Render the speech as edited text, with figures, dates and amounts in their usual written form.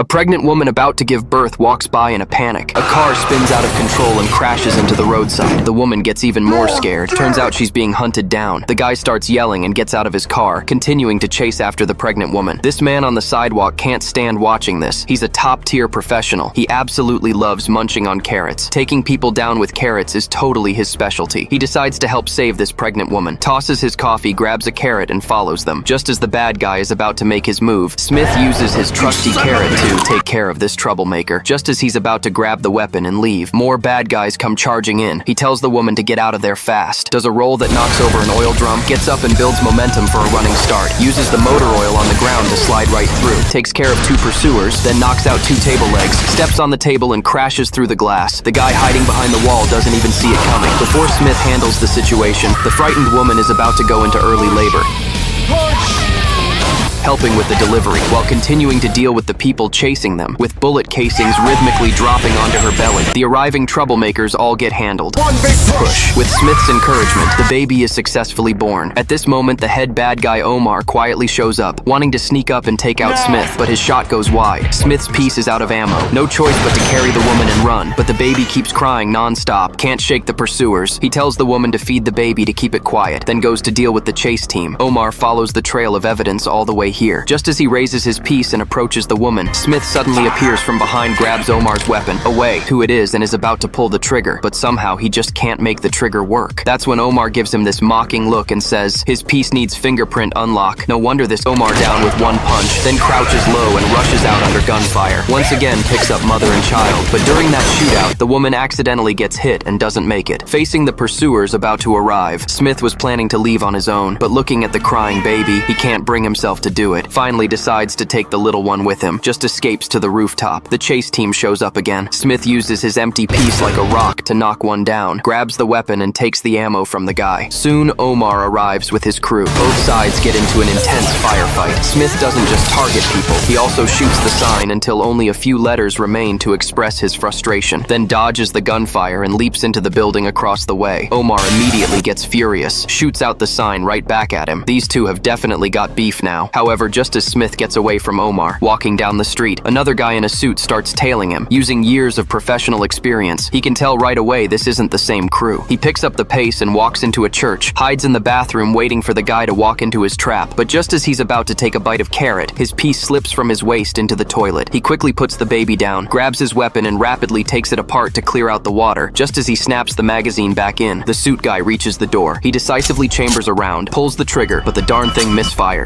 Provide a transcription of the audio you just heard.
pregnant woman about to give birth walks by in a panic. A car spins out of control and crashes into the roadside. The woman gets even more scared. Turns out she's being hunted down. The guy starts yelling and gets out of his car, continuing to chase after the pregnant woman. This man on the sidewalk can't stand watching this. He's a top-tier professional. He absolutely loves munching on carrots. Taking people down with carrots is totally his specialty. He decides to help save this pregnant woman, tosses his coffee, grabs a carrot, and follows them. Just as the bad guy is about to make his move, Smith uses his trusty carrot to take care of this troublemaker. Just as he's about to grab the weapon and leave, more bad guys come charging in. He tells the woman to get out of there fast, does a roll that knocks over an oil drum, gets up and builds momentum for a running start, uses the motor oil on the ground to slide right through, takes care of 2 pursuers, then knocks out 2 table legs, steps on the table and crashes through the glass. The guy hiding behind the wall doesn't even see it coming. Before Smith handles the situation, the frightened woman is about to go into early labor, helping with the delivery, while continuing to deal with the people chasing them, with bullet casings rhythmically dropping onto her belly. The arriving troublemakers all get handled. Push. With Smith's encouragement, the baby is successfully born. At this moment, the head bad guy Omar quietly shows up, wanting to sneak up and take out Smith, but his shot goes wide. Smith's piece is out of ammo. No choice but to carry the woman and run, but the baby keeps crying non-stop, can't shake the pursuers. He tells the woman to feed the baby to keep it quiet, then goes to deal with the chase team. Omar follows the trail of evidence all the way here. Just as he raises his piece and approaches the woman, Smith suddenly appears from behind, grabs Omar's weapon, away, who it is, and is about to pull the trigger, but somehow he just can't make the trigger work. That's when Omar gives him this mocking look and says his piece needs fingerprint unlock. No wonder this Omar down with 1 punch, then crouches low and rushes out under gunfire. Once again picks up mother and child, but during that shootout, the woman accidentally gets hit and doesn't make it. Facing the pursuers about to arrive, Smith was planning to leave on his own, but looking at the crying baby, he can't bring himself to do it. Finally decides to take the little one with him, just escapes to the rooftop. The chase team shows up again. Smith uses his empty piece like a rock to knock one down, grabs the weapon and takes the ammo from the guy. Soon Omar arrives with his crew. Both sides get into an intense firefight. Smith doesn't just target people, he also shoots the sign until only a few letters remain to express his frustration, then dodges the gunfire and leaps into the building across the way. Omar immediately gets furious, shoots out the sign right back at him. These two have definitely got beef now. However, just as Smith gets away from Omar, walking down the street, another guy in a suit starts tailing him. Using years of professional experience, he can tell right away this isn't the same crew. He picks up the pace and walks into a church, hides in the bathroom waiting for the guy to walk into his trap. But just as he's about to take a bite of carrot, his piece slips from his waist into the toilet. He quickly puts the baby down, grabs his weapon and rapidly takes it apart to clear out the water. Just as he snaps the magazine back in, the suit guy reaches the door. He decisively chambers around, pulls the trigger, but the darn thing misfires.